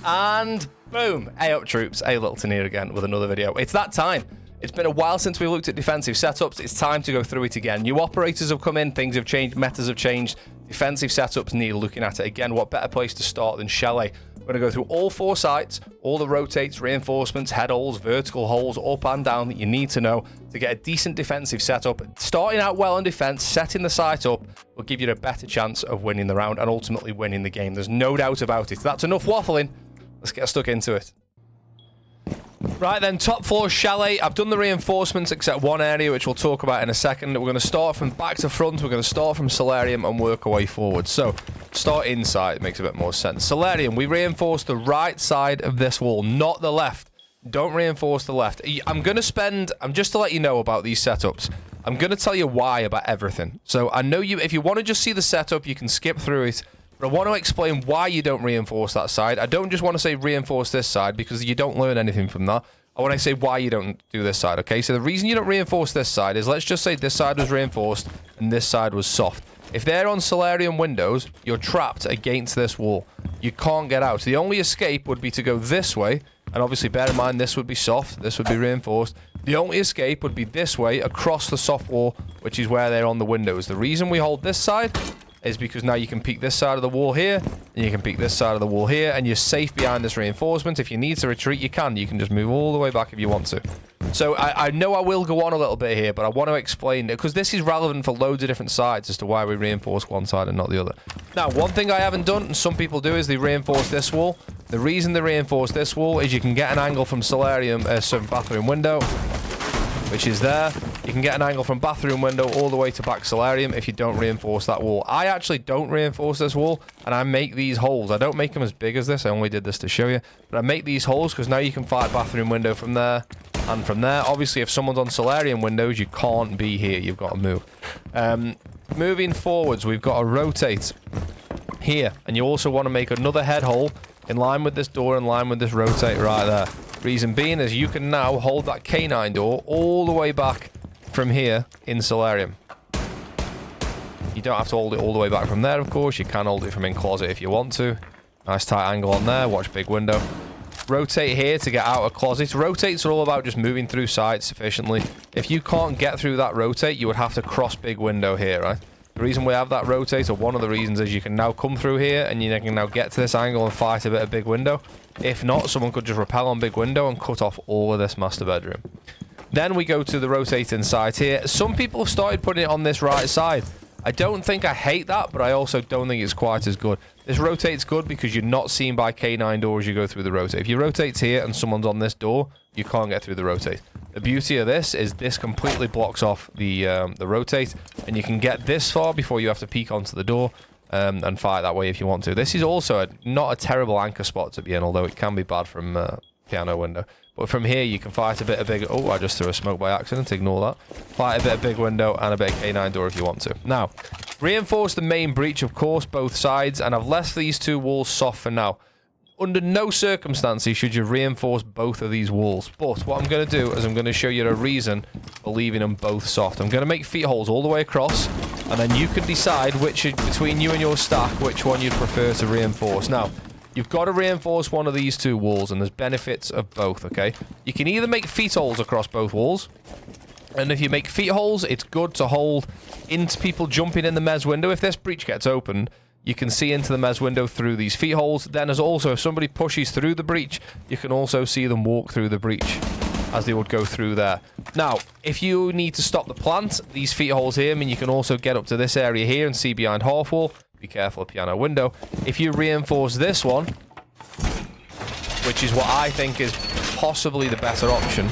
And boom, hey up troops, hey Littleton here again with another video. It's that time. It's been a while since we looked at defensive setups. It's time to go through it again. New operators have come in, things have changed, metas have changed. Defensive setups need looking at it again. What better place to start than Chalet? We're going to go through all 4 sites, all the rotates, reinforcements, head holes, vertical holes, up and down that you need to know to get a decent defensive setup. Starting out well on defense, setting the site up will give you a better chance of winning the round and ultimately winning the game. There's no doubt about it. That's enough waffling. Let's get stuck into it. Right then, top floor Chalet. I've done the reinforcements except one area, which we'll talk about in a second. We're going to start from back to front. We're going to start from Solarium and work our way forward. So, start inside. It makes a bit more sense. Solarium, we reinforce the right side of this wall, not the left. Don't reinforce the left. Just to let you know about these setups, I'm going to tell you why about everything. So, I know if you want to just see the setup, you can skip through it. But I want to explain why you don't reinforce that side. I don't just want to say reinforce this side because you don't learn anything from that. I want to say why you don't do this side, okay? So the reason you don't reinforce this side is, let's just say this side was reinforced and this side was soft. If they're on Solarium windows, you're trapped against this wall. You can't get out. The only escape would be to go this way. And obviously, bear in mind, this would be soft. This would be reinforced. The only escape would be this way across the soft wall, which is where they're on the windows. The reason we hold this side is because now you can peek this side of the wall here, and you can peek this side of the wall here, and you're safe behind this reinforcement. If you need to retreat, you can. You can just move all the way back if you want to. So I know I will go on a little bit here, but I want to explain it, because this is relevant for loads of different sides as to why we reinforce one side and not the other. Now, one thing I haven't done, and some people do, is they reinforce this wall. The reason they reinforce this wall is you can get an angle from Solarium, bathroom window, which is there. You can get an angle from bathroom window all the way to back Solarium if you don't reinforce that wall. I actually don't reinforce this wall, and I make these holes. I don't make them as big as this. I only did this to show you. But I make these holes because now you can fight bathroom window from there and from there. Obviously, if someone's on Solarium windows, you can't be here. You've got to move. Moving forwards, we've got to rotate here. And you also want to make another head hole in line with this door, in line with this rotate right there. Reason being is you can now hold that K9 door all the way back from here in Solarium. You don't have to hold it all the way back from there, of course. You can hold it from in closet if you want to. Nice tight angle on there. Watch big window. Rotate here to get out of closets. Rotates are all about just moving through sites efficiently. If you can't get through that rotate, you would have to cross big window here, right? The reason we have that rotate, or one of the reasons, is you can now come through here and you can now get to this angle and fight a bit of big window. If not, someone could just rappel on big window and cut off all of this master bedroom. Then we go to the rotating side here. Some people have started putting it on this right side. I don't think I hate that, but I also don't think it's quite as good. This rotate's good because you're not seen by K9 door as you go through the rotate. If you rotate here and someone's on this door, you can't get through the rotate. The beauty of this is this completely blocks off the rotate, and you can get this far before you have to peek onto the door and fight that way if you want to. This is also not a terrible anchor spot to be in, although it can be bad from piano window. But from here, you can fight a bit of big... Oh, I just threw a smoke by accident. Ignore that. Fight a bit of big window and a bit of K9 door if you want to. Now, reinforce the main breach, of course, both sides. And I've left these 2 walls soft for now. Under no circumstances should you reinforce both of these walls. But what I'm going to do is I'm going to show you a reason for leaving them both soft. I'm going to make feet holes all the way across. And then you can decide which, between you and your stack, which one you'd prefer to reinforce. Now, you've got to reinforce one of these 2 walls, and there's benefits of both, okay? You can either make feet holes across both walls, and if you make feet holes, it's good to hold into people jumping in the mez window. If this breach gets opened, you can see into the mez window through these feet holes. Then as also, if somebody pushes through the breach, you can also see them walk through the breach as they would go through there. Now, if you need to stop the plant, these feet holes here mean you can also get up to this area here and see behind half wall. Be careful of piano window. If you reinforce this one, which is what I think is possibly the better option,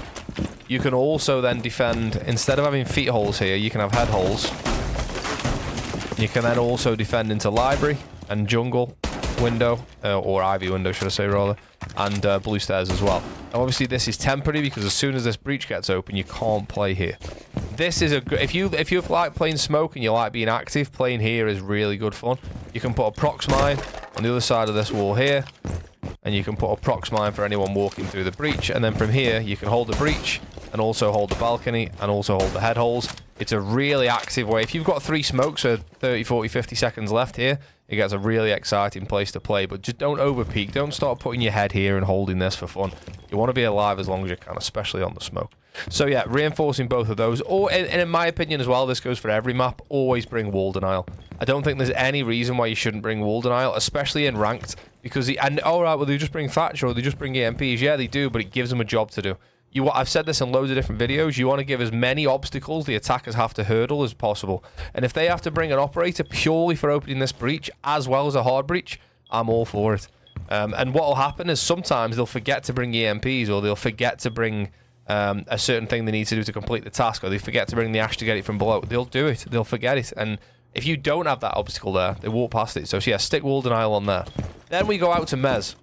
you can also then defend, instead of having feet holes here, you can have head holes. You can then also defend into library and jungle window, or ivy window should I say rather, and blue stairs as well. Now obviously this is temporary because as soon as this breach gets open, you can't play here. This is a good, if you like playing smoke and you like being active, playing here is really good fun. You can put a prox mine on the other side of this wall here, and you can put a prox mine for anyone walking through the breach, and then from here you can hold the breach and also hold the balcony and also hold the head holes. It's a really active way. If you've got 3 smokes for 30, 40, 50 seconds left here, it gets a really exciting place to play. But just don't overpeak. Don't start putting your head here and holding this for fun. You want to be alive as long as you can, especially on the smoke. So yeah, reinforcing both of those. Or, and in my opinion as well, this goes for every map, always bring wall denial. I don't think there's any reason why you shouldn't bring wall denial, especially in ranked. Because, alright, well, they just bring Thatcher or they just bring EMPs. Yeah, they do, but it gives them a job to do. I've said this in loads of different videos. You want to give as many obstacles the attackers have to hurdle as possible. And if they have to bring an operator purely for opening this breach, as well as a hard breach, I'm all for it. And what will happen is sometimes they'll forget to bring EMPs, or they'll forget to bring a certain thing they need to do to complete the task, or they forget to bring the ash to get it from below. They'll do it. They'll forget it. And if you don't have that obstacle there, they walk past it. So yeah, stick wall denial on there. Then we go out to Mez.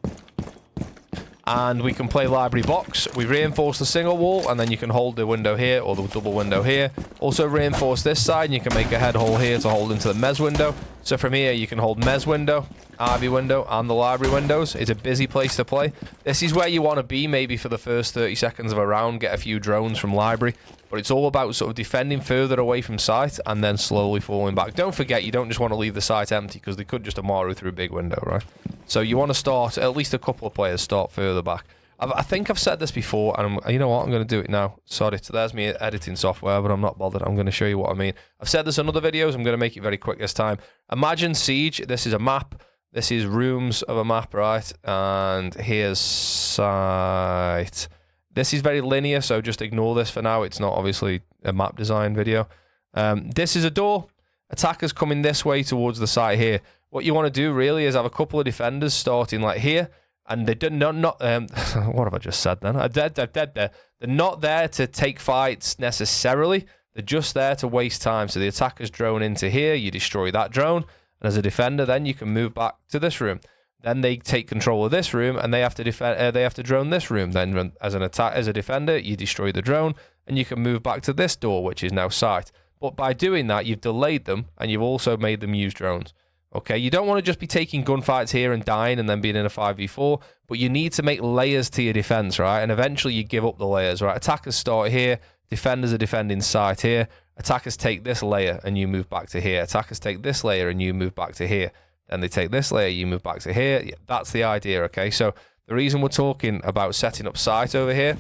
And we can play library box. We reinforce the single wall, and then you can hold the window here or the double window here. Also reinforce this side, and you can make a head hole here to hold into the Mez window. So from here, you can hold Mez window, Ivy window, and the library windows. It's a busy place to play. This is where you want to be maybe for the first 30 seconds of a round, get a few drones from library. But it's all about sort of defending further away from site and then slowly falling back. Don't forget, you don't just want to leave the site empty, because they could just Amaru through a big window, right? So you want to start, at least a couple of players start further back. I think I've said this before, and you know what? I'm going to do it now. Sorry, there's me editing software, but I'm not bothered. I'm going to show you what I mean. I've said this in other videos. I'm going to make it very quick this time. Imagine Siege. This is a map. This is rooms of a map, right? And here's site. This is very linear, so just ignore this for now. It's not obviously a map design video. This is a door. Attackers coming this way towards the site here. What you want to do really is have a couple of defenders starting like here, and they did not what have I just said then? They're not there to take fights necessarily. They're just there to waste time. So the attacker's drone into here, you destroy that drone, and as a defender, then you can move back to this room. Then they take control of this room, and they have to defend. They have to drone this room. Then, as a defender, you destroy the drone, and you can move back to this door, which is now site. But by doing that, you've delayed them, and you've also made them use drones. Okay, you don't want to just be taking gunfights here and dying and then being in a 5v4, but you need to make layers to your defense, right? And eventually you give up the layers, right? Attackers start here, defenders are defending site here, attackers take this layer and you move back to here, attackers take this layer and you move back to here, then they take this layer, you move back to here. That's the idea, okay? So the reason we're talking about setting up site over here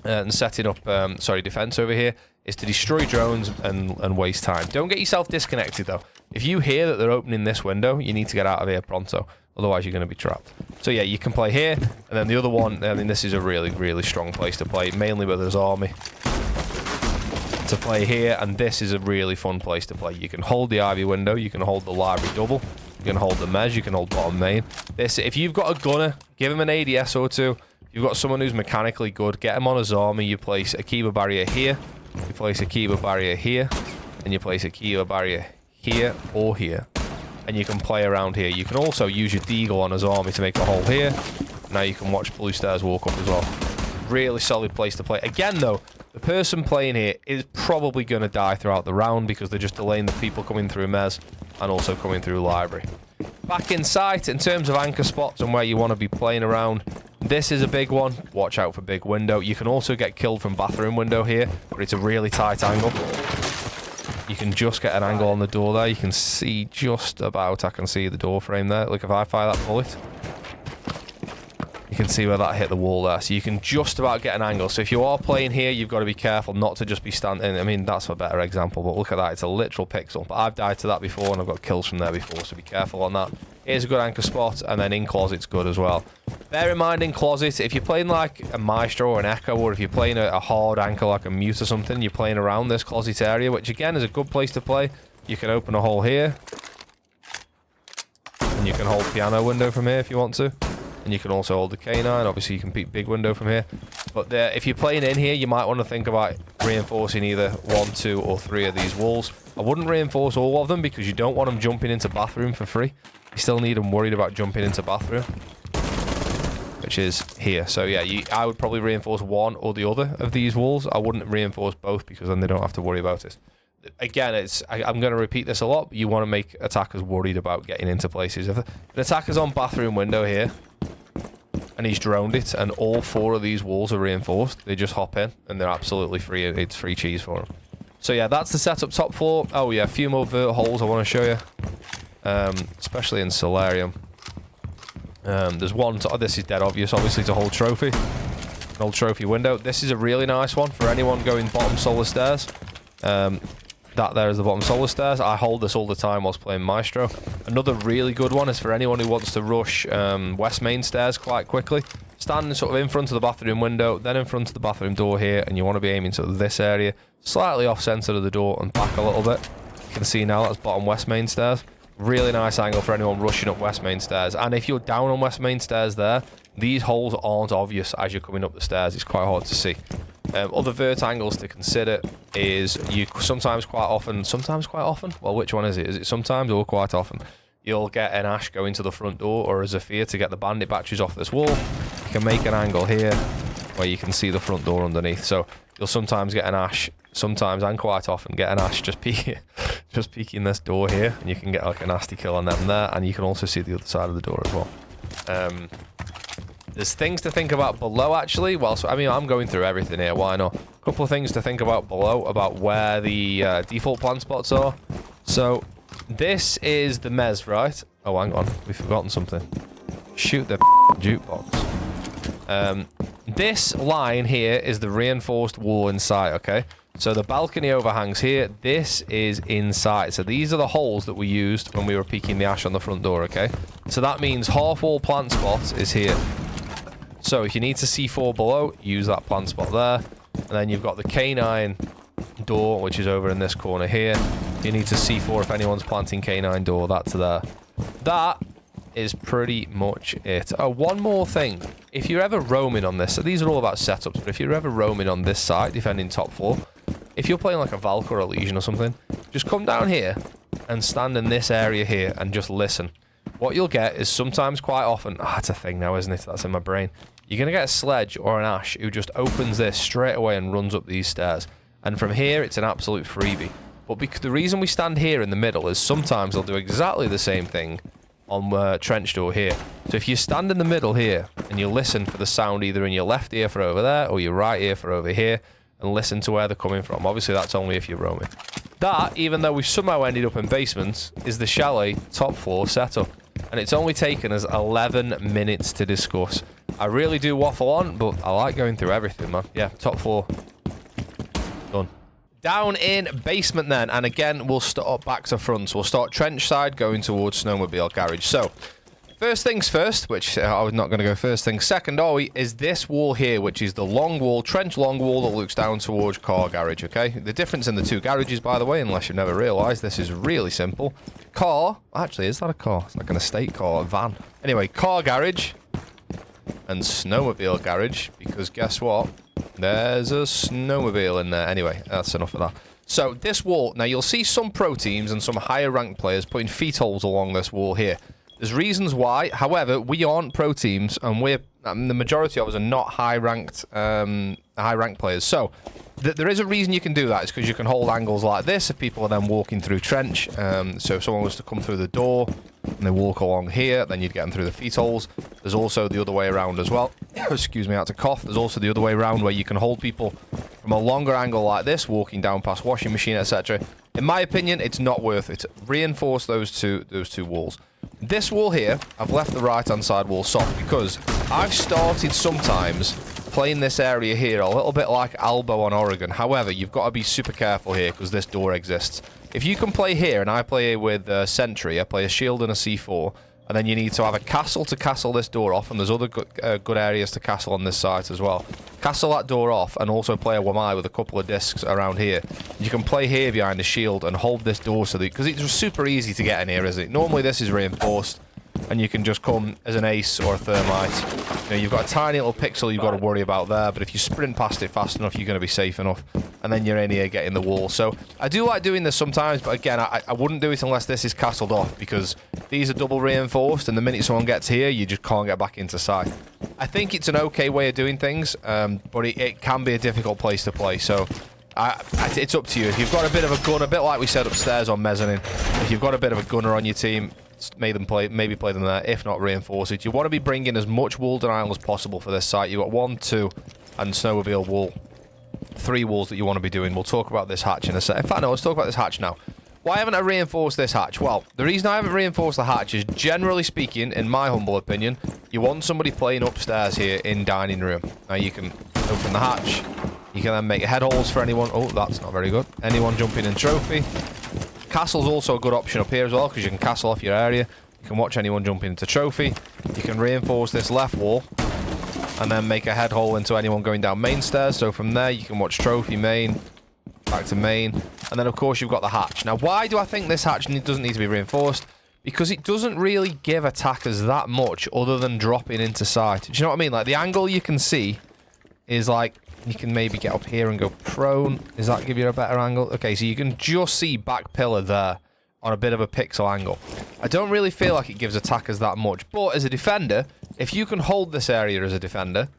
and setting up, defense over here is to destroy drones and waste time. Don't get yourself disconnected though. If you hear that they're opening this window, you need to get out of here pronto. Otherwise, you're going to be trapped. So yeah, you can play here. And then the other one, I mean, this is a really, really strong place to play, mainly where there's army. To play here, and this is a really fun place to play. You can hold the Ivy window, you can hold the library double, you can hold the Mez, you can hold bottom main. This, if you've got a gunner, give him an ADS or two. If you've got someone who's mechanically good, get him on his army. You place a Kiba barrier here, you place a Kiba barrier here, and you place a Kiba barrier here or here, and you can play around here. You can also use your Deagle on his army to make a hole here. Now you can watch Blue Stairs walk up as well. Really solid place to play. Again though, the person playing here is probably going to die throughout the round because they're just delaying the people coming through Mez and also coming through library. Back in sight, in terms of anchor spots and where you want to be playing around, this is a big one. Watch out for big window. You can also get killed from bathroom window here, but it's a really tight angle. You can just get an angle on the door there. You can see just about, I can see the door frame there. Look, if I fire that bullet, you can see where that hit the wall there. So you can just about get an angle. So if you are playing here, you've got to be careful not to just be standing. I mean, that's a better example, but look at that. It's a literal pixel. But I've died to that before, and I've got kills from there before, so be careful on that. Here's a good anchor spot, and then in closet's good as well. Bear in mind, in closet, if you're playing like a Maestro or an Echo, or if you're playing a hard anchor like a Mute or something, you're playing around this closet area, which again is a good place to play. You can open a hole here, and you can hold piano window from here if you want to. And you can also hold the K9. Obviously, you can peek big window from here. But if you're playing in here, you might want to think about reinforcing either 1, 2, or 3 of these walls. I wouldn't reinforce all of them because you don't want them jumping into bathroom for free. You still need them worried about jumping into bathroom, which is here. So yeah, I would probably reinforce one or the other of these walls. I wouldn't reinforce both because then they don't have to worry about it. Again, I'm going to repeat this a lot, but you want to make attackers worried about getting into places. If an attacker's on bathroom window here, and he's droned it, and all 4 of these walls are reinforced, they just hop in, and they're absolutely free. It's free cheese for them. So yeah, that's the setup top floor. Oh yeah, a few more vert holes I want to show you. Especially in Solarium. There's one, this is dead obvious, obviously, to hold trophy. An old trophy window. This is a really nice one for anyone going bottom solar stairs. That there is the bottom solar stairs. I hold this all the time whilst playing Maestro. Another really good one is for anyone who wants to rush west main stairs quite quickly. Standing sort of in front of the bathroom window, then in front of the bathroom door here, and you want to be aiming sort of this area, slightly off center of the door and back a little bit. You can see now that's bottom west main stairs. Really nice angle for anyone rushing up west main stairs. And if you're down on west main stairs there, these holes aren't obvious as you're coming up the stairs. It's quite hard to see. Other vert angles to consider is you sometimes quite often, well, which one is it? Is it sometimes or quite often? You'll get an ash going to the front door or a Zephyr to get the bandit batteries off this wall. You can make an angle here where you can see the front door underneath. So you'll sometimes get an ash, sometimes and quite often get an ash just peeking this door here, and you can get like a nasty kill on them there, and you can also see the other side of the door as well. There's things to think about below actually. I mean, I'm going through everything here, why not? A couple of things to think about below about where the default plant spots are. So this is the mez, right? Oh, hang on, we've forgotten something. Shoot the jukebox. This line here is the reinforced wall inside, okay? So the balcony overhangs here. This is inside. So these are the holes that we used when we were peeking the ash on the front door, okay? So that means half wall plant spot is here. So if you need to C4 below, use that plant spot there. And then you've got the K9 door, which is over in this corner here. You need to C4 if anyone's planting K9 door, that's there. That is pretty much it. Oh, one more thing. If you're ever roaming on this, so these are all about setups, but if you're ever roaming on this side, defending top floor, if you're playing like a Valk or a Legion or something, just come down here and stand in this area here and just listen. What you'll get is sometimes quite often, it's a thing now, isn't it? That's in my brain. You're going to get a sledge or an ash who just opens this straight away and runs up these stairs. And from here, it's an absolute freebie. But the reason we stand here in the middle is sometimes they'll do exactly the same thing on trench door here. So if you stand in the middle here and you listen for the sound either in your left ear for over there or your right ear for over here and listen to where they're coming from. Obviously, that's only if you're roaming. That, even though we've somehow ended up in basements, is the Chalet top floor setup. And it's only taken us 11 minutes to discuss. I really do waffle on, but I like going through everything, man. Yeah, top floor. Done. Down in basement then, and again, we'll start back to front. So we'll start trench side, going towards Snowmobile garage. So, first things first, which I was not going to go first things second, are we, is this wall here, which is the long wall, trench long wall that looks down towards car garage, okay? The difference in the two garages, by the way, unless you've never realised, this is really simple. Car, actually, is that a car? It's like an estate car, a van. Anyway, car garage and snowmobile garage, because guess what? There's a snowmobile in there. Anyway, that's enough of that. So this wall, now you'll see some pro teams and some higher ranked players putting feet holes along this wall here. There's reasons why. However, we aren't pro teams, and the majority of us are not high ranked players. So there is a reason you can do that. It's because you can hold angles like this if people are then walking through trench. So if someone was to come through the door and they walk along here, then you'd get them through the feet holes. There's also the other way around as well. Excuse me, I had to cough. There's also the other way around where you can hold people from a longer angle like this, walking down past washing machine, etc. In my opinion, it's not worth it. Reinforce those two walls. This wall here, I've left the right-hand side wall soft because I've started sometimes playing this area here a little bit like Albo on Oregon. However, you've got to be super careful here because this door exists. If you can play here, and I play with Sentry, I play a shield and a C4, and then you need to have a castle to castle this door off, and there's other good areas to castle on this site as well. Castle that door off, and also play a Wamai with a couple of discs around here. You can play here behind the shield and hold this door so that, because it's super easy to get in here, isn't it? Normally this is reinforced, and you can just come as an ace or a thermite. You know, you've got a tiny little pixel you've got to worry about there, but if you sprint past it fast enough, you're going to be safe enough. And then you're in here getting the wall. So I do like doing this sometimes, but again, I wouldn't do it unless this is castled off, because these are double reinforced, and the minute someone gets here, you just can't get back into sight. I think it's an okay way of doing things, but it can be a difficult place to play. So it's up to you. If you've got a bit of a gun, a bit like we said upstairs on Mezzanine, if you've got a bit of a gunner on your team, maybe play them there. If not, reinforce it. You want to be bringing as much wall denial as possible for this site. You've got 1, 2, and snowmobile wall. three walls that you want to be doing. We'll talk about this hatch in a sec. In fact, no, let's talk about this hatch now. Why haven't I reinforced this hatch? Well, the reason I haven't reinforced the hatch is, generally speaking, in my humble opinion, you want somebody playing upstairs here in dining room. Now, you can open the hatch. You can then make head holes for anyone. Oh, that's not very good. Anyone jumping in trophy. Castle's also a good option up here as well, because you can castle off your area. You can watch anyone jump into trophy. You can reinforce this left wall and then make a head hole into anyone going down main stairs. So from there, you can watch trophy, main, back to main. And then, of course, you've got the hatch. Now, why do I think this hatch doesn't need to be reinforced? Because it doesn't really give attackers that much other than dropping into sight. Do you know what I mean? Like, the angle you can see is like, you can maybe get up here and go prone. Does that give you a better angle? Okay, so you can just see back pillar there on a bit of a pixel angle. I don't really feel like it gives attackers that much. But as a defender, if you can hold this area as a defender,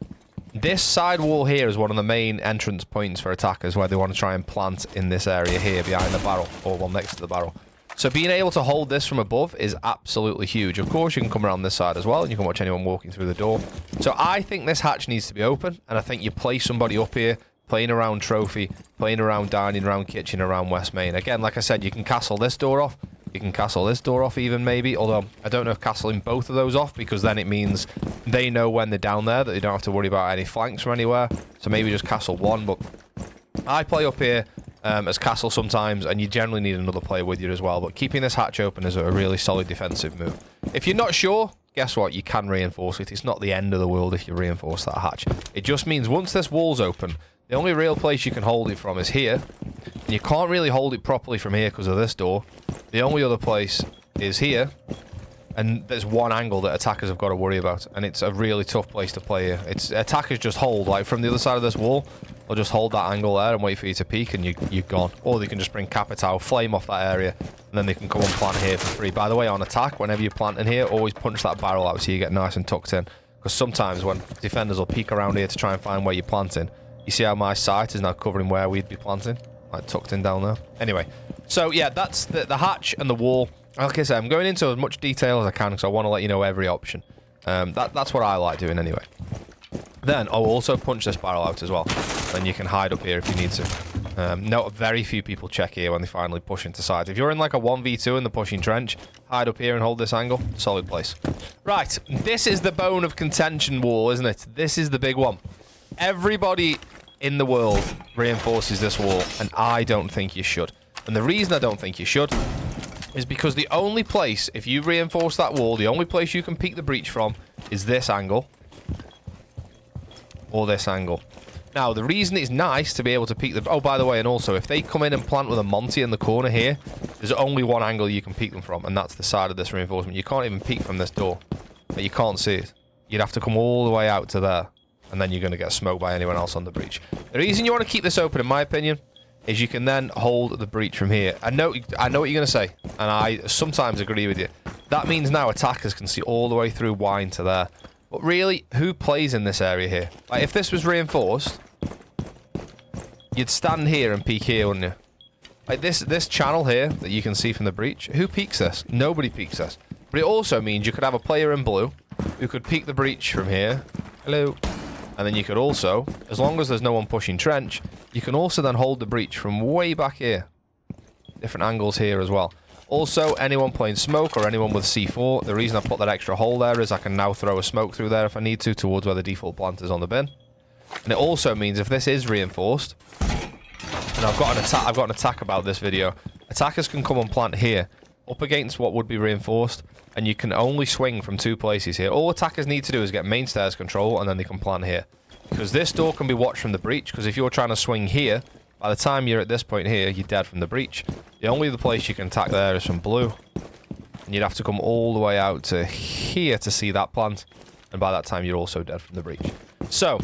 this side wall here is one of the main entrance points for attackers where they want to try and plant in this area here behind the barrel, or well, next to the barrel. So being able to hold this from above is absolutely huge. Of course, you can come around this side as well, and you can watch anyone walking through the door. So I think this hatch needs to be open, and I think you place somebody up here, playing around trophy, playing around dining, around kitchen, around west main. Again, like I said, you can castle this door off. You can castle this door off even, maybe. Although, I don't know if castling both of those off, because then it means they know when they're down there that they don't have to worry about any flanks from anywhere. So maybe just castle one, but I play up here as castle sometimes, and you generally need another player with you as well. But keeping this hatch open is a really solid defensive move. If you're not sure, guess what? You can reinforce it. It's not the end of the world if you reinforce that hatch. It just means once this wall's open, the only real place you can hold it from is here. And you can't really hold it properly from here because of this door. The only other place is here. And there's one angle that attackers have got to worry about. And it's a really tough place to play here. It's attackers just hold, like from the other side of this wall, they'll just hold that angle there and wait for you to peek, and you're gone. Or they can just bring Capitao, flame off that area, and then they can come and plant here for free. By the way, on attack, whenever you plant in here, always punch that barrel out so you get nice and tucked in. Because sometimes when defenders will peek around here to try and find where you're planting, you see how my sight is now covering where we'd be planting? Like tucked in down there. Anyway, so yeah, that's the hatch and the wall. Like I said, I'm going into as much detail as I can because I want to let you know every option. That's what I like doing anyway. Then I'll also punch this barrel out as well. Then you can hide up here if you need to. Note, very few people check here when they finally push into sides. If you're in like a 1v2 in the pushing trench, hide up here and hold this angle. Solid place. Right, this is the bone of contention wall, isn't it? This is the big one. Everybody in the world reinforces this wall, and I don't think you should. And the reason I don't think you should is because the only place, if you reinforce that wall, the only place you can peek the breach from is this angle. Or this angle. Now, the reason it's nice to be able to peek the... Oh, by the way, and also, if they come in and plant with a Monty in the corner here, there's only one angle you can peek them from, and that's the side of this reinforcement. You can't even peek from this door. You can't see it. You'd have to come all the way out to there, and then you're going to get smoked by anyone else on the breach. The reason you want to keep this open, in my opinion, is you can then hold the breach from here. I know what you're going to say, and I sometimes agree with you. That means now attackers can see all the way through Wine to there. But really, who plays in this area here? Like, if this was reinforced, you'd stand here and peek here, wouldn't you? Like, this channel here that you can see from the breach, who peeks this? Nobody peeks this. But it also means you could have a player in blue who could peek the breach from here. Hello. And then you could also, as long as there's no one pushing trench, you can also then hold the breach from way back here. Different angles here as well. Also, anyone playing smoke or anyone with C4, the reason I put that extra hole there is I can now throw a smoke through there if I need to, towards where the default plant is on the bin. And it also means if this is reinforced, and I've got an attack about this video, attackers can come and plant here, up against what would be reinforced, and you can only swing from two places here. All attackers need to do is get main stairs control, and then they can plant here. Because this door can be watched from the breach, because if you're trying to swing here, by the time you're at this point here, you're dead from the breach. The only other place you can attack there is from blue. And you'd have to come all the way out to here to see that plant. And by that time, you're also dead from the breach. So,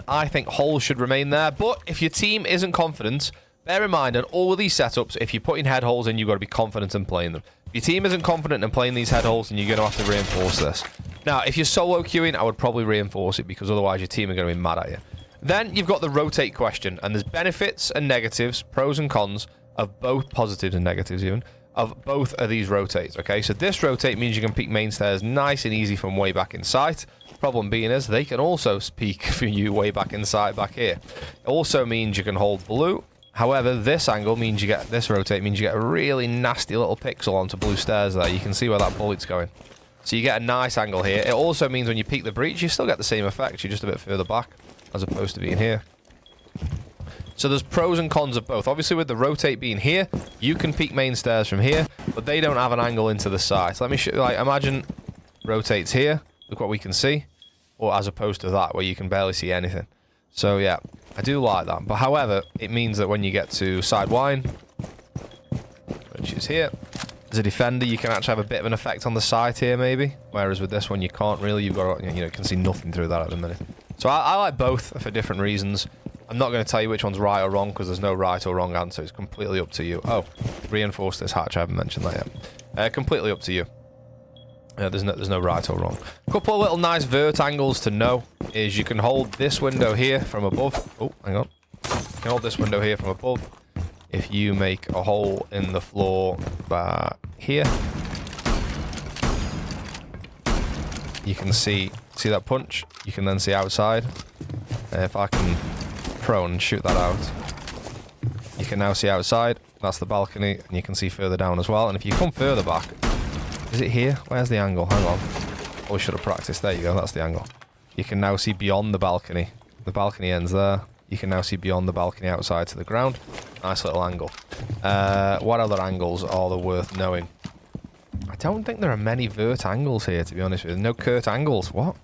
I think holes should remain there. But if your team isn't confident, bear in mind, on all of these setups, if you're putting head holes in, you've got to be confident in playing them. If your team isn't confident in playing these head holes, then you're going to have to reinforce this. Now, if you're solo queuing, I would probably reinforce it, because otherwise your team are going to be mad at you. Then you've got the rotate question, and there's benefits and negatives, pros and cons, of both positives and negatives even, of both of these rotates, okay? So this rotate means you can peek main stairs nice and easy from way back in sight. Problem being is they can also peek for you way back in sight back here. It also means you can hold blue. However, this angle means you get, this rotate means you get a really nasty little pixel onto blue stairs there. You can see where that bullet's going. So you get a nice angle here. It also means when you peek the breach, you still get the same effect. You're just a bit further back as opposed to being here. So there's pros and cons of both. Obviously, with the rotate being here, you can peek main stairs from here, but they don't have an angle into the side. So let me show you, like, imagine rotates here. Look what we can see. Or as opposed to that, where you can barely see anything. So yeah, I do like that. But however, it means that when you get to side wine, which is here, as a defender, you can actually have a bit of an effect on the side here, maybe. Whereas with this one, you can't really. You've got, you can see nothing through that at the minute. So I like both for different reasons. I'm not going to tell you which one's right or wrong because there's no right or wrong answer. It's completely up to you. Oh, reinforce this hatch. I haven't mentioned that yet. Completely up to you. There's no right or wrong. A couple of little nice vert angles to know is you can hold this window here from above. Oh, hang on. You can hold this window here from above. If you make a hole in the floor here, you can see that punch. You can then see outside. If I can prone and shoot that out, you can now see outside. That's the balcony, and you can see further down as well. And if you come further back, is it here? Where's the angle? Hang on. Oh, we should have practiced. There you go. That's the angle. You can now see beyond the balcony. The balcony ends there. You can now see beyond the balcony outside to the ground. Nice little angle. What other angles are there worth knowing? I don't think there are many vert angles here, to be honest with you. No curt angles. What?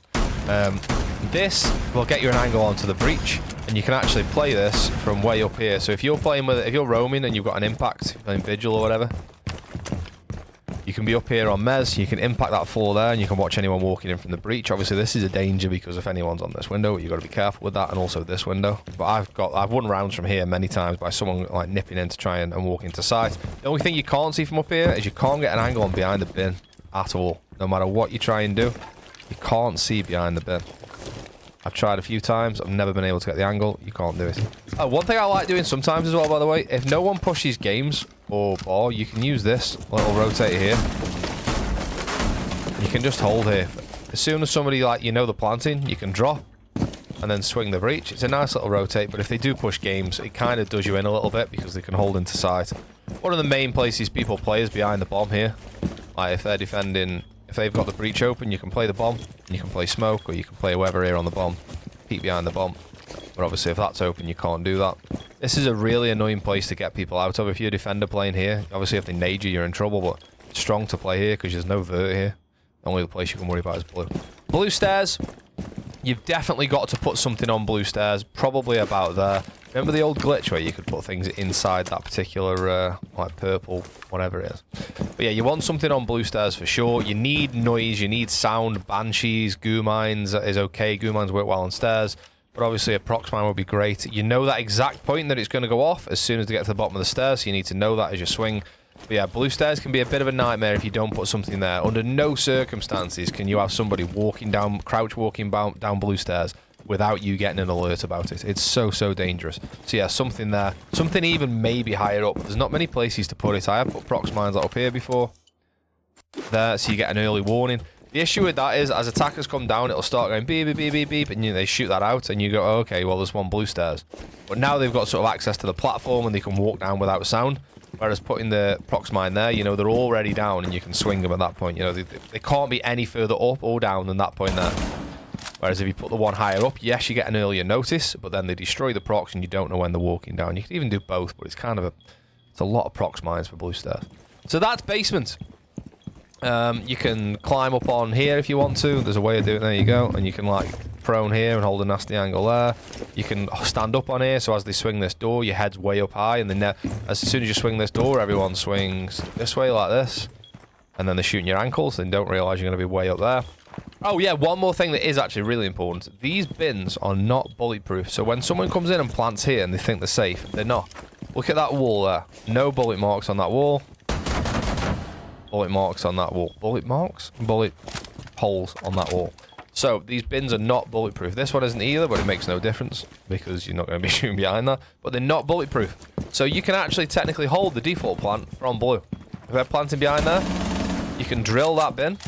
This will get you an angle onto the breach, and you can actually play this from way up here. So if you're playing with, if you're roaming and you've got an impact, playing Vigil or whatever, you can be up here on Mez, you can impact that floor there, and you can watch anyone walking in from the breach. Obviously, this is a danger because if anyone's on this window, you've got to be careful with that, and also this window. But I've won rounds from here many times by someone like nipping in to try and walk into sight. The only thing you can't see from up here is you can't get an angle on behind the bin at all. No matter what you try and do, you can't see behind the bin. I've tried a few times. I've never been able to get the angle. You can't do it. Oh, one thing I like doing sometimes as well, by the way, if no one pushes games or bar, you can use this little rotator here. You can just hold here. As soon as somebody, like, the planting, you can drop and then swing the breach. It's a nice little rotate, but if they do push games, it kind of does you in a little bit because they can hold into sight. One of the main places people play is behind the bomb here. Like, if they're defending... If they've got the breach open, you can play the bomb, and you can play smoke, or you can play whoever here on the bomb. Peek behind the bomb. But obviously, if that's open, you can't do that. This is a really annoying place to get people out of. If you're a defender playing here, obviously if they nade you, you're in trouble, but it's strong to play here because there's no vert here. The only place you can worry about is blue. Blue stairs. You've definitely got to put something on blue stairs, probably about there. Remember the old glitch where you could put things inside that particular, like purple, whatever it is. But yeah, you want something on blue stairs for sure. You need noise, you need sound. Banshees, goo mines is okay. Goo mines work well on stairs. But obviously a prox mine would be great. You know that exact point that it's going to go off as soon as they get to the bottom of the stairs. So you need to know that as you swing. But yeah, blue stairs can be a bit of a nightmare if you don't put something there. Under no circumstances can you have somebody walking down, crouch walking down blue stairs without you getting an alert about it. It's so dangerous. So yeah, something there. Something even maybe higher up. There's not many places to put it. I have put prox mines up here before. There, so you get an early warning. The issue with that is, as attackers come down, it'll start going beep, beep, beep, beep, beep, and they shoot that out, and you go, oh, okay, well, there's one blue stairs. But now they've got sort of access to the platform, and they can walk down without sound. Whereas putting the prox mine there, they're already down, and you can swing them at that point. They can't be any further up or down than that point there. Whereas if you put the one higher up, yes, you get an earlier notice, but then they destroy the procs, and you don't know when they're walking down. You can even do both, but it's kind of it's a lot of prox mines for blue stairs. So that's basement. You can climb up on here if you want to. There's a way of doing it. There you go. And you can like prone here and hold a nasty angle there. You can stand up on here, so as they swing this door, your head's way up high, and then as soon as you swing this door, everyone swings this way like this, and then they're shooting your ankles. They don't realize you're going to be way up there. Oh yeah, one more thing that is actually really important. These bins are not bulletproof, so when someone comes in and plants here and they think they're safe, they're not. Look at that wall there. No bullet marks on that wall. Bullet marks on that wall. Bullet marks? Bullet holes on that wall. So these bins are not bulletproof. This one isn't either, but it makes no difference because you're not going to be shooting behind that. But they're not bulletproof. So you can actually technically hold the default plant from blue. If they're planting behind there, you can drill that bin,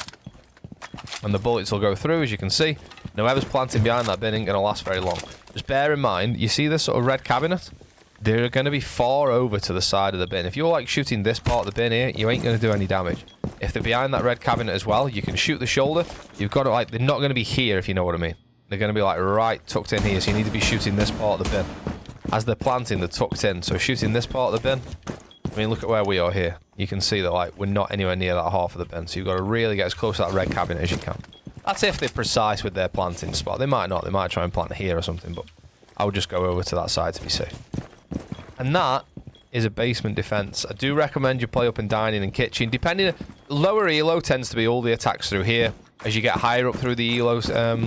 and the bullets will go through, as you can see. And whoever's planting behind that bin ain't going to last very long. Just bear in mind, you see this sort of red cabinet? They're going to be far over to the side of the bin. If you're like shooting this part of the bin here, you ain't going to do any damage. If they're behind that red cabinet as well, you can shoot the shoulder. You've got to, like, they're not going to be here, if you know what I mean. They're going to be like right tucked in here, so you need to be shooting this part of the bin. As they're planting, they're tucked in, so shooting this part of the bin, I mean, look at where we are here. You can see that, like, we're not anywhere near that half of the bin, so you've got to really get as close to that red cabinet as you can. That's if they're precise with their planting spot. They might not. They might try and plant here or something, but I would just go over to that side to be safe. And that is a basement defense. I do recommend you play up in dining and kitchen. Depending, lower elo tends to be all the attacks through here. As you get higher up through the elo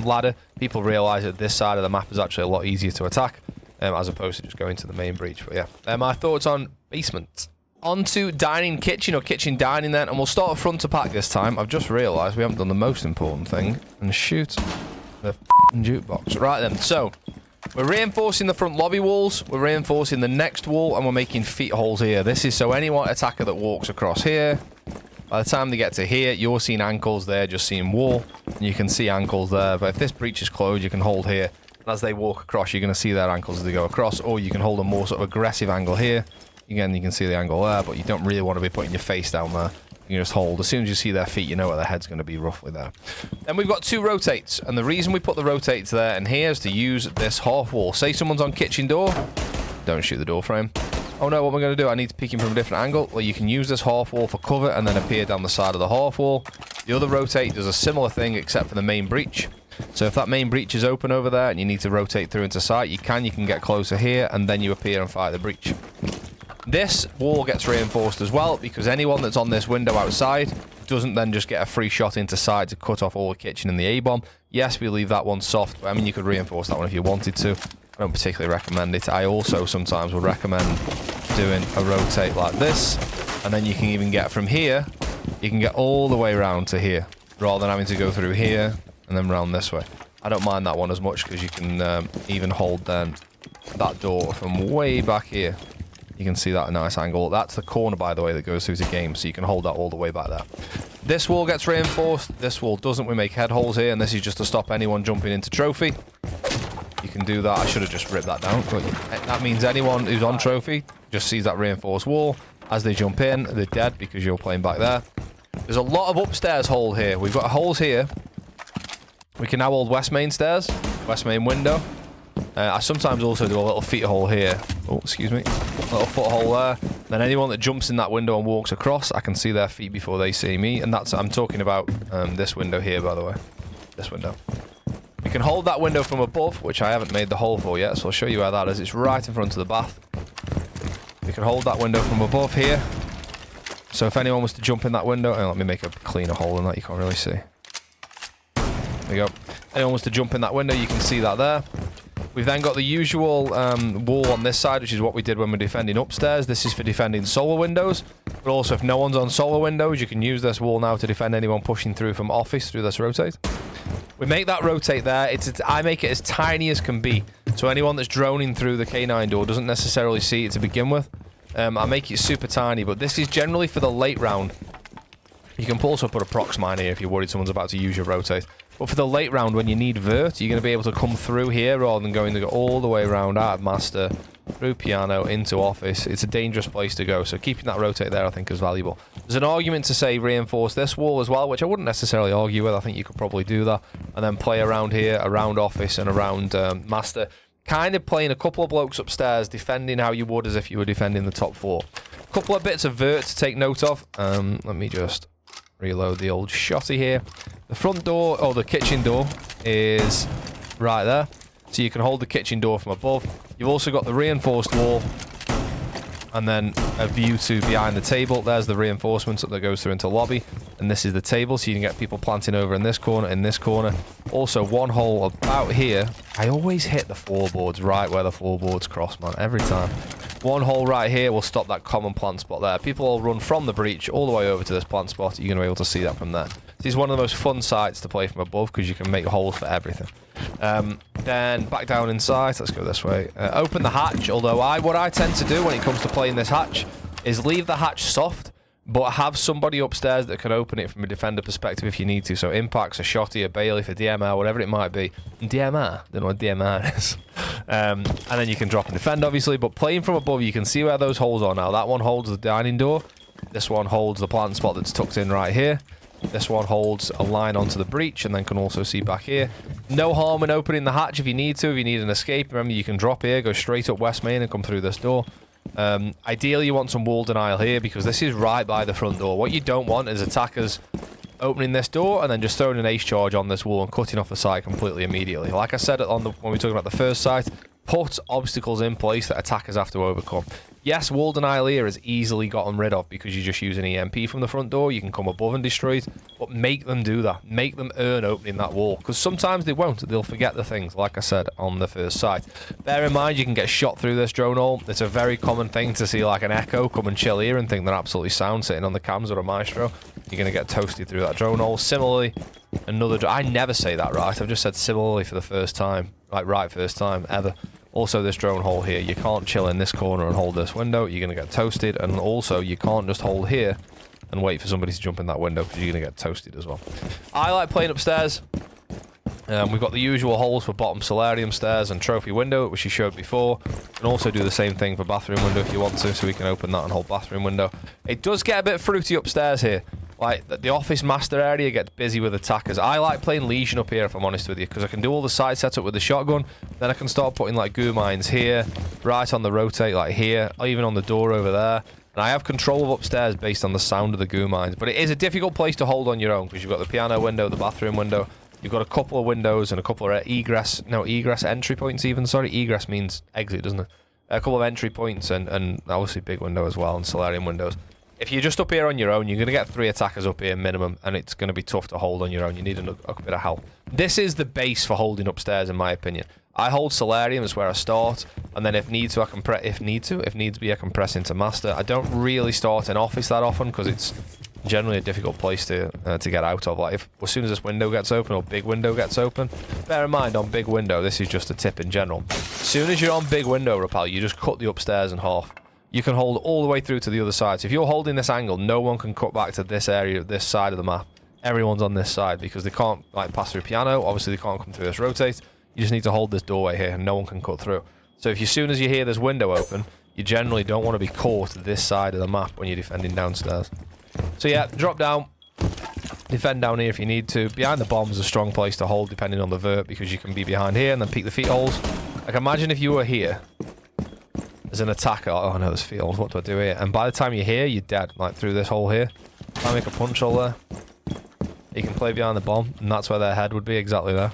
ladder, people realize that this side of the map is actually a lot easier to attack, as opposed to just going to the main breach. But yeah, my thoughts on basement. On to dining kitchen, or kitchen dining then, and we'll start front to back this time. I've just realised we haven't done the most important thing, and shoot the jukebox. Right then, so we're reinforcing the front lobby walls, we're reinforcing the next wall, and we're making feet holes here. This is so any attacker that walks across here, by the time they get to here, you're seeing ankles there, just seeing wall, and you can see ankles there. But if this breach is closed, you can hold here, and as they walk across, you're going to see their ankles as they go across, or you can hold a more sort of aggressive angle here. Again, you can see the angle there, but you don't really want to be putting your face down there. You can just hold. As soon as you see their feet, you know where their head's going to be roughly there. Then we've got 2 rotates, and the reason we put the rotates there and here is to use this half wall. Say someone's on kitchen door, don't shoot the door frame. Oh no, what am I going to do? I need to peek him from a different angle. Well, you can use this half wall for cover and then appear down the side of the half wall. The other rotate does a similar thing except for the main breach. So if that main breach is open over there and you need to rotate through into sight, you can get closer here and then you appear and fight the breach. This wall gets reinforced as well because anyone that's on this window outside doesn't then just get a free shot into side to cut off all the kitchen and the A-bomb. Yes, we leave that one soft, but I mean, you could reinforce that one if you wanted to. I don't particularly recommend it. I also sometimes would recommend doing a rotate like this, and then you can even get from here, you can get all the way around to here, rather than having to go through here and then round this way. I don't mind that one as much because you can even hold then that door from way back here. You can see that at a nice angle. That's the corner, by the way, that goes through the game, so you can hold that all the way back there. This wall gets reinforced. This wall doesn't. We make head holes here, and this is just to stop anyone jumping into trophy. You can do that. I should have just ripped that down, but that means anyone who's on trophy just sees that reinforced wall. As they jump in, they're dead because you're playing back there. There's a lot of upstairs hole here. We've got holes here. We can now hold west main stairs, west main window. I sometimes also do a little feet hole here. Oh, excuse me. A little foot hole there. Then anyone that jumps in that window and walks across, I can see their feet before they see me. And that's, I'm talking about this window here, by the way. This window. We can hold that window from above, which I haven't made the hole for yet, so I'll show you where that is. It's right in front of the bath. We can hold that window from above here. So if anyone was to jump in that window, and let me make a cleaner hole in that, you can't really see. There we go. Anyone was to jump in that window, you can see that there. We've then got the usual wall on this side, which is what we did when we're defending upstairs. This is for defending solar windows. But also, if no one's on solar windows, you can use this wall now to defend anyone pushing through from office through this rotate. We make that rotate there. I make it as tiny as can be. So anyone that's droning through the K9 door doesn't necessarily see it to begin with. I make it super tiny, but this is generally for the late round. You can also put a prox mine here if you're worried someone's about to use your rotate. But for the late round, when you need vert, you're going to be able to come through here rather than going to go all the way around out of master, through piano, into office. It's a dangerous place to go, so keeping that rotate there I think is valuable. There's an argument to say reinforce this wall as well, which I wouldn't necessarily argue with. I think you could probably do that. And then play around here, around office, and around master. Kind of playing a couple of blokes upstairs, defending how you would as if you were defending the top floor. A couple of bits of vert to take note of. Let me just reload the old shotty here. The front door, or the kitchen door, is right there. So you can hold the kitchen door from above. You've also got the reinforced wall, and then a view to behind the table. There's the reinforcement that goes through into lobby. And this is the table, so you can get people planting over in this corner, in this corner. Also, one hole about here. I always hit the floorboards right where the floorboards cross, man, every time. One hole right here will stop that common plant spot there. People will run from the breach all the way over to this plant spot. You're going to be able to see that from there. This is one of the most fun sites to play from above because you can make holes for everything. Then back down inside. Let's go this way. Open the hatch. Although what I tend to do when it comes to playing this hatch is leave the hatch soft but have somebody upstairs that can open it from a defender perspective if you need to. So impacts, a shotty, a bailiff, a DMR, whatever it might be. DMR? Don't know what DMR is. And then you can drop and defend, obviously. But playing from above, you can see where those holes are now. That one holds the dining door. This one holds the plant spot that's tucked in right here. This one holds a line onto the breach and then can also see back here. No harm in opening the hatch if you need to. If you need an escape, remember you can drop here, go straight up West Main and come through this door. Ideally, you want some wall denial here because this is right by the front door. What you don't want is attackers opening this door and then just throwing an ace charge on this wall and cutting off the site completely immediately. Like I said when we were talking about the first site, put obstacles in place that attackers have to overcome. Yes, wall denial here is easily gotten rid of because you just use an EMP from the front door. You can come above and destroy it, but make them do that. Make them earn opening that wall because sometimes they won't. They'll forget the things, like I said on the first site. Bear in mind, you can get shot through this drone hole. It's a very common thing to see like an Echo come and chill here and think they're absolutely sound sitting on the cams or a Maestro. You're going to get toasted through that drone hole. Similarly, I never say that right. I've just said similarly for the first time, like right first time ever. Also, this drone hole here, you can't chill in this corner and hold this window. You're going to get toasted. And also, you can't just hold here and wait for somebody to jump in that window because you're going to get toasted as well. I like playing upstairs. We've got the usual holes for bottom solarium stairs and trophy window, which you showed before. You can also do the same thing for bathroom window if you want to, so we can open that and hold bathroom window. It does get a bit fruity upstairs here. Like, the office master area gets busy with attackers. I like playing Legion up here, if I'm honest with you, because I can do all the side setup with the shotgun. Then I can start putting, like, goo mines here, right on the rotate, like here, or even on the door over there. And I have control of upstairs based on the sound of the goo mines. But it is a difficult place to hold on your own, because you've got the piano window, the bathroom window. You've got a couple of windows and a couple of egress entry points even, sorry. Egress means exit, doesn't it? A couple of entry points and obviously big window as well, and solarium windows. If you're just up here on your own, you're going to get 3 attackers up here minimum, and it's going to be tough to hold on your own. You need a bit of help. This is the base for holding upstairs, in my opinion. I hold solarium, is where I start, and then if needs be, I can press into master. I don't really start in office that often because it's generally a difficult place to get out of. Like as soon as this window gets open or big window gets open, bear in mind on big window, this is just a tip in general. As soon as you're on big window, Rapal, you just cut the upstairs in half. You can hold all the way through to the other side. So if you're holding this angle, no one can cut back to this area, this side of the map. Everyone's on this side because they can't like pass through piano. Obviously, they can't come through this rotate. You just need to hold this doorway here and no one can cut through. So if as soon as you hear this window open, you generally don't want to be caught this side of the map when you're defending downstairs. So yeah, drop down. Defend down here if you need to. Behind the bomb is a strong place to hold depending on the vert because you can be behind here and then peek the feet holes. Like imagine if you were here as an attacker. Oh no, there's feet holes. What do I do here? And by the time you're here, you're dead. Like through this hole here. If I make a punch hole there, you can play behind the bomb and that's where their head would be, exactly there.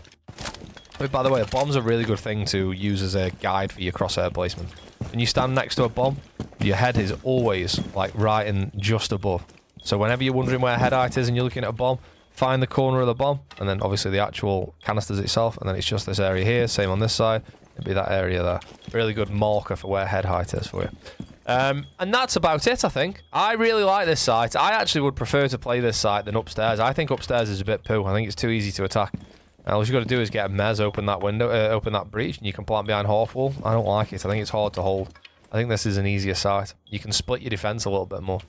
But by the way, a bomb's a really good thing to use as a guide for your crosshair placement. When you stand next to a bomb, your head is always like right in just above. So whenever you're wondering where head height is and you're looking at a bomb, find the corner of the bomb, and then obviously the actual canisters itself, and then it's just this area here, same on this side, it'd be that area there. Really good marker for where head height is for you. And that's about it, I think. I really like this site. I actually would prefer to play this site than upstairs. I think upstairs is a bit poo. I think it's too easy to attack. All you've got to do is get a mez, open that window, open that breach, and you can plant behind half wall. I don't like it. I think it's hard to hold. I think this is an easier site. You can split your defense a little bit more.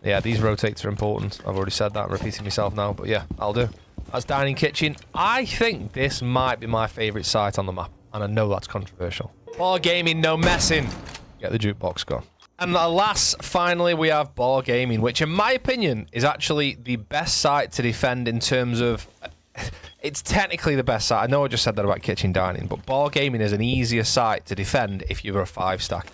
Yeah, these rotates are important. I've already said that. I'm repeating myself now, but yeah, I'll do. That's dining kitchen. I think this might be my favourite site on the map, and I know that's controversial. Bar gaming, no messing. Get the jukebox gone. And alas, finally, we have bar gaming, which in my opinion is actually the best site to defend in terms of... It's technically the best site. I know I just said that about kitchen dining, but bar gaming is an easier site to defend if you're a 5-stack.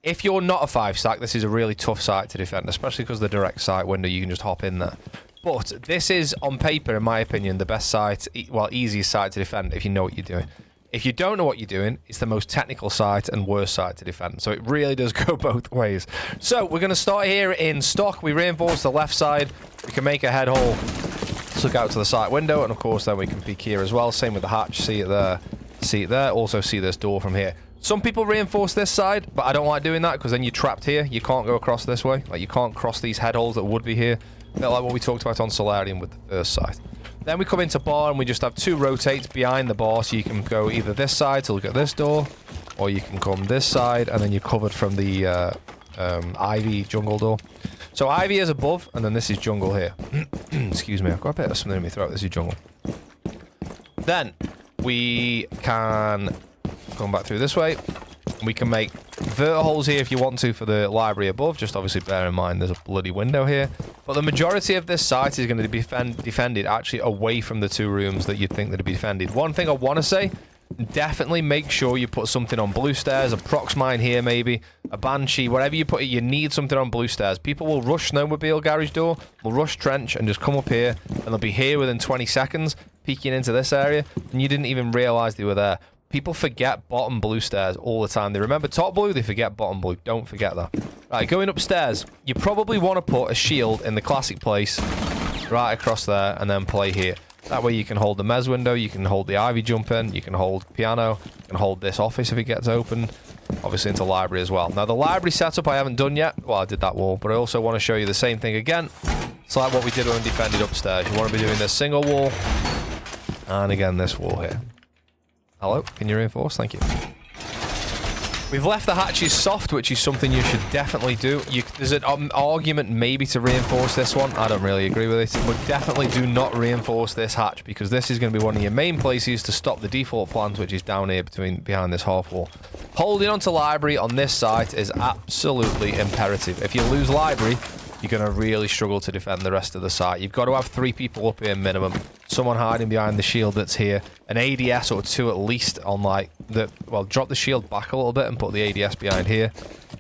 If you're not a 5-stack, this is a really tough site to defend, especially because the direct site window, you can just hop in there. But this is, on paper, in my opinion, the best site, well, easiest site to defend if you know what you're doing. If you don't know what you're doing, it's the most technical site and worst site to defend. So it really does go both ways. So we're going to start here in stock. We reinforce the left side. We can make a head hole. Look out to the side window, and of course then we can peek here as well. Same with the hatch. See it there. See it there. Also see this door from here. Some people reinforce this side, but I don't like doing that because then you're trapped here. You can't go across this way. Like you can't cross these head holes that would be here. A bit like what we talked about on Solarium with the first side. Then we come into bar and we just have 2 rotates behind the bar, so you can go either this side to look at this door, or you can come this side and then you're covered from the Ivy jungle door. So Ivy is above, and then this is jungle here. Excuse me, I've got a bit of something in my throat. This is jungle. Then we can come back through this way. We can make vertiholes here if you want to for the library above. Just obviously bear in mind there's a bloody window here. But the majority of this site is going to be defended actually away from the 2 rooms that you'd think that would be defended. One thing I want to say, definitely make sure you put something on blue stairs, a prox mine here maybe, a banshee, whatever you put it, you need something on blue stairs. People will rush snowmobile garage door, will rush trench and just come up here, and they'll be here within 20 seconds, peeking into this area, and you didn't even realize they were there. People forget bottom blue stairs all the time. They remember top blue, they forget bottom blue. Don't forget that. Right, going upstairs, you probably want to put a shield in the classic place right across there and then play here. That way you can hold the mez window, you can hold the ivy jump in, you can hold piano, you can hold this office if it gets open, obviously into library as well. Now the library setup I haven't done yet. Well, I did that wall, but I also want to show you the same thing again. It's like what we did when we defended upstairs. You want to be doing this single wall, and again this wall here. Hello, can you reinforce? Thank you. We've left the hatches soft, which is something you should definitely do. There's an argument maybe to reinforce this one. I don't really agree with it, but definitely do not reinforce this hatch, because this is going to be one of your main places to stop the default plant, which is down here behind this half wall. Holding onto library on this site is absolutely imperative. If you lose library, you're going to really struggle to defend the rest of the site. You've got to have 3 people up here minimum. Someone hiding behind the shield that's here. An ADS or 2 at least on like the... Well, drop the shield back a little bit and put the ADS behind here.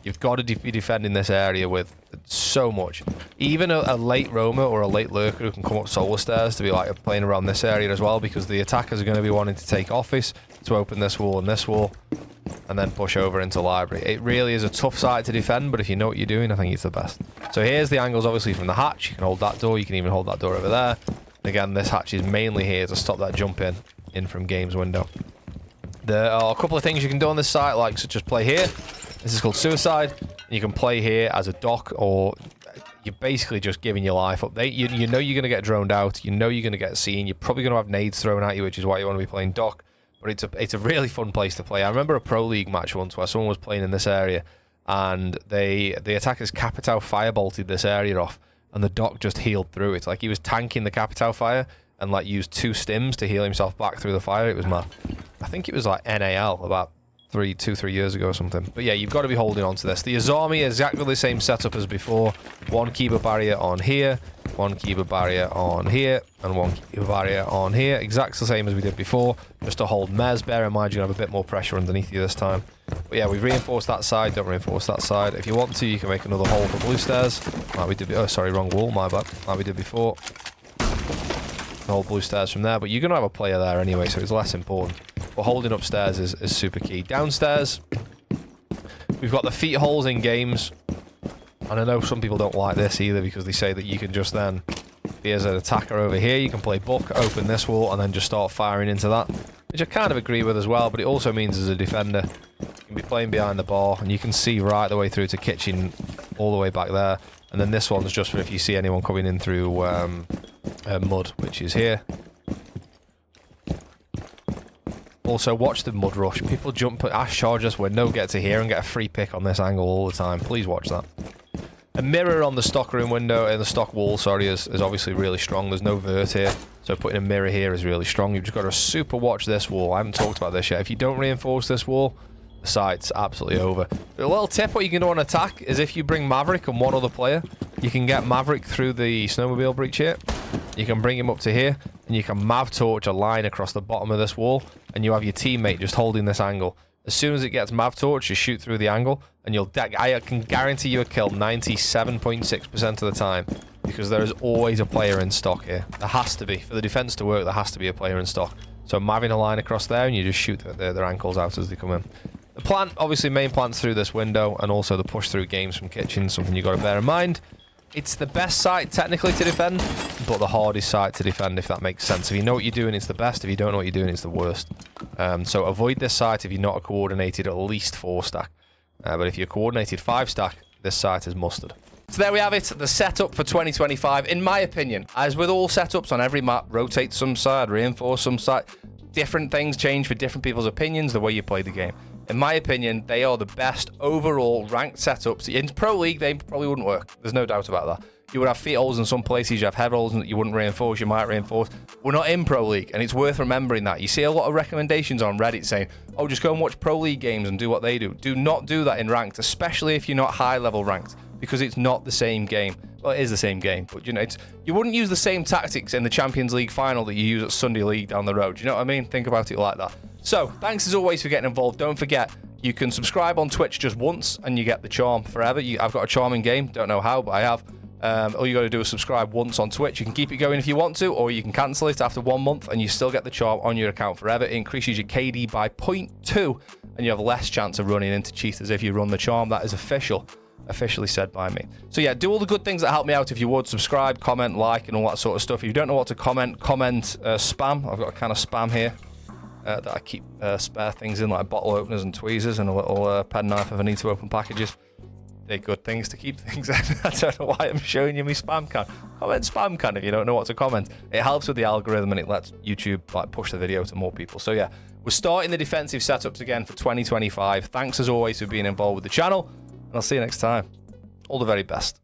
You've got to be defending this area with so much. Even a late roamer or a late lurker who can come up solar stairs to be like playing around this area as well, because the attackers are going to be wanting to take office to open this wall and this wall and then push over into library. It really is a tough site to defend, but if you know what you're doing, I think it's the best. So here's the angles obviously from the hatch. You can hold that door, you can even hold that door over there. Again, this hatch is mainly here to stop that jump in from games window. There are a couple of things you can do on this site, like such as play here. This is called suicide. You can play here as a dock, or you're basically just giving your life up. You know you're going to get droned out. You know you're going to get seen. You're probably going to have nades thrown at you, which is why you want to be playing dock. But it's a really fun place to play. I remember a Pro League match once where someone was playing in this area, and the attackers Capitao firebolted this area off, and the dock just healed through it. Like he was tanking the Capitao fire and like used 2 stims to heal himself back through the fire. It was mad. I think it was like NAL about 3 years ago or something. But yeah, you've got to be holding on to this. The Azami is exactly the same setup as before. 1 Kiba barrier on here, 1 Kiba barrier on here, and 1 Kiba barrier on here. Exactly the same as we did before, just to hold mez. Bear in mind you're going to have a bit more pressure underneath you this time. But yeah, we've reinforced that side. Don't reinforce that side. If you want to, you can make another hole for blue stairs. Like we did. Oh, sorry, wrong wall. My bad. Like we did before. Hold blue stairs from there, but you're going to have a player there anyway, so it's less important. But holding upstairs is super key. Downstairs, we've got the feet holes in games. And I know some people don't like this either, because they say that you can just then be as an attacker over here. You can play book, open this wall, and then just start firing into that. Which I kind of agree with as well, but it also means as a defender, you can be playing behind the bar, and you can see right the way through to kitchen, all the way back there. And then this one's just for if you see anyone coming in through mud, which is here. Also, watch the mud rush. People jump at Ash Chargers window, get to here and get a free pick on this angle all the time. Please watch that. A mirror on the stock room window, in the stock wall, sorry, is obviously really strong. There's no vert here, so putting a mirror here is really strong. You've just got to super watch this wall. I haven't talked about this yet. If you don't reinforce this wall, the site's absolutely over. A little tip what you can do on attack is if you bring Maverick and 1 other player, you can get Maverick through the snowmobile breach here. You can bring him up to here, and you can Mav torch a line across the bottom of this wall, and you have your teammate just holding this angle. As soon as it gets Mav torch, you shoot through the angle, and I can guarantee you a kill 97.6% of the time, because there is always a player in stock here. There has to be. For the defense to work, there has to be a player in stock. So Maving a line across there, and you just shoot their ankles out as they come in. The plant, obviously main plant's through this window, and also the push through games from kitchen, something you've got to bear in mind. It's the best site technically to defend, but the hardest site to defend, if that makes sense. If you know what you're doing, it's the best. If you don't know what you're doing, it's the worst. So avoid this site if you're not a coordinated at least 4 stack. But if you're coordinated 5 stack, this site is mustard. So there we have it, the setup for 2025. In my opinion, as with all setups on every map, rotate some side, reinforce some side. Different things change for different people's opinions, the way you play the game. In my opinion, they are the best overall ranked setups. In Pro League, they probably wouldn't work. There's no doubt about that. You would have feet holes in some places, you have head holes that you wouldn't reinforce, you might reinforce. We're not in Pro League, and it's worth remembering that. You see a lot of recommendations on Reddit saying, oh, just go and watch Pro League games and do what they do. Do not do that in ranked, especially if you're not high level ranked, because it's not the same game. Well, it is the same game, but you wouldn't use the same tactics in the Champions League final that you use at Sunday League down the road. Do you know what I mean? Think about it like that. So, thanks as always for getting involved. Don't forget, you can subscribe on Twitch just once and you get the charm forever. I've got a charming game. Don't know how, but I have. All you got to do is subscribe once on Twitch. You can keep it going if you want to, or you can cancel it after 1 month and you still get the charm on your account forever. It increases your KD by 0.2 and you have less chance of running into cheaters if you run the charm. That is officially said by me. So yeah, do all the good things that help me out if you would. Subscribe, comment, like, and all that sort of stuff. If you don't know what to comment, spam. I've got a can of spam here that I keep spare things in, like bottle openers and tweezers and a little pen knife if I need to open packages. They're good things to keep things in. I don't know why I'm showing you my spam can. Comment spam can if you don't know what to comment. It helps with the algorithm and it lets YouTube push the video to more people. So yeah, we're starting the defensive setups again for 2025. Thanks as always for being involved with the channel, and I'll see you next time. All the very best.